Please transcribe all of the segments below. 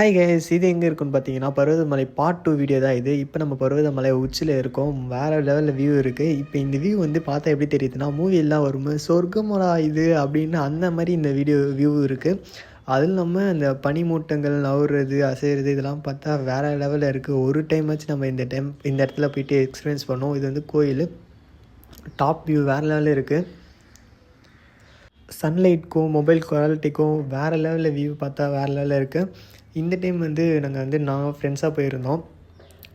Hi guys, இது எங்கே இருக்குன்னு பார்த்தீங்கன்னா பர்வதமலை பார்ட் 2 வீடியோ தான் இது. இப்போ நம்ம பர்வதமலை உச்சியில் இருக்கோம். வேறு லெவலில் வியூ இருக்குது. இப்போ இந்த வியூ பார்த்தா எப்படி தெரியுதுன்னா, மூவியெல்லாம் வரும்போது சொர்க்கமடா இது அப்படின்னு அந்த மாதிரி இந்த வியூ இருக்குது. அதுவும் இல்லாமல் அந்த பனிமூட்டங்கள் நவுறது அசைகிறது இதெல்லாம் பார்த்தா வேறு லெவலில் இருக்குது. ஒரு டைமாச்சும் நம்ம இந்த இடத்துல போயிட்டு எக்ஸ்பீரியன்ஸ் பண்ணோம். இது கோயில் டாப் வியூ வேறு லெவலில் இருக்குது. சன்லைட்டுக்கும் மொபைல் குவாலிட்டிக்கும் வேறு லெவலில் வியூ பார்த்தா வேறு லெவலில் இருக்குது. இந்த டைம் நாங்கள் ஃப்ரெண்ட்ஸாக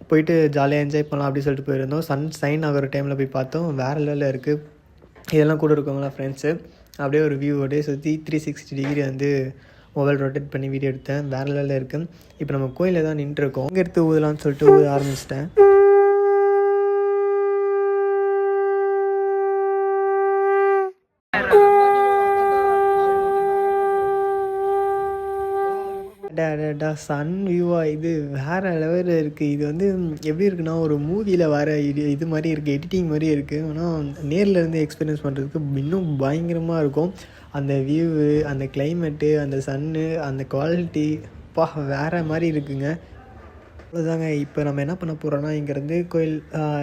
போயிட்டு ஜாலியாக என்ஜாய் பண்ணலாம் அப்படின்னு சொல்லிட்டு போயிருந்தோம். சன் சைன் ஆகிற டைமில் போய் பார்த்தோம். வேறு லெவலில் இருக்குது. இதெல்லாம் கூட இருக்கவங்களா ஃப்ரெண்ட்ஸு அப்படியே ஒரு வியூவோடய சுற்றி 360 டிகிரி மொபைல் ரொட்டேட் பண்ணி வீடியோ எடுத்தேன். வேறு லெவலில் இருக்குது. இப்போ நம்ம கோயிலில் தான் நின்றுருக்கோம். இங்கே எடுத்து ஊதலான்னு சொல்லிட்டு ஊத ஆரம்பிச்சிட்டேன். சன் வியூவாக இது வேறு லெவலில் இருக்குது. இது எப்படி இருக்குன்னா, ஒரு மூவியில் வர இது மாதிரி இருக்குது, எடிட்டிங் மாதிரி இருக்குது. ஆனால் நேரில் இருந்து எக்ஸ்பீரியன்ஸ் பண்ணுறதுக்கு இன்னும் பயங்கரமாக இருக்கும். அந்த வியூவு, அந்த கிளைமேட்டு, அந்த சன்னு, அந்த குவாலிட்டி வேறு மாதிரி இருக்குங்க. அவ்வளோதாங்க. இப்போ நம்ம என்ன பண்ண போகிறோன்னா, இங்கேருந்து கோயில்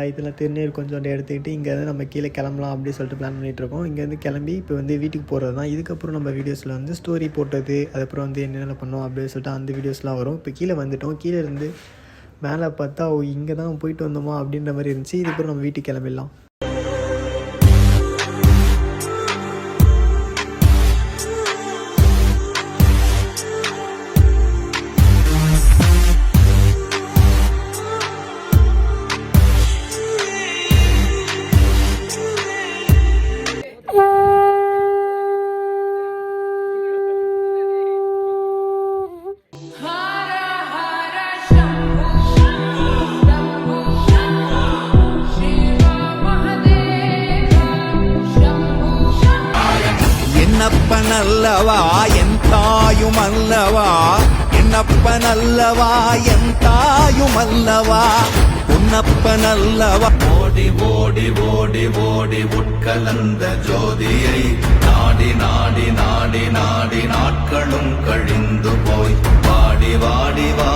இதில் திருநீர் கொஞ்சம் எடுத்துக்கிட்டு இங்கேருந்து நம்ம கீழே கிளம்பலாம் அப்படின்னு சொல்லிட்டு பிளான் பண்ணிகிட்ருக்கோம். இங்கேருந்து கிளம்பி இப்போ வீட்டுக்கு போகிறது தான். இதுக்கப்புறம் நம்ம வீடியோஸில் ஸ்டோரி போட்டது, அதுக்கப்புறம் என்னென்ன பண்ணோம் அப்படின்னு சொல்லிட்டு அந்த வீடியோஸ்லாம் வரும். இப்போ கீழே வந்துவிட்டோம். கீழே இருந்து மேலே பார்த்தா இங்கே தான் போயிட்டு வந்தோமா அப்படின்ற மாதிரி இருந்துச்சு. இதுக்கப்புறம் நம்ம வீட்டுக்கு கிளம்பிடலாம். என்னப்பனல்லவா என் தாயும் அல்லவா, என்னப்பனல்லவா என் தாயும் அல்லவா, உன்னப்பனல்லவா. ஓடி ஓடி ஓடி ஓடி உட்கலந்த ஜோதியை நாடி நாடி நாடி நாடி நாட்களும் கழிந்து போய் வாடி வாடி வா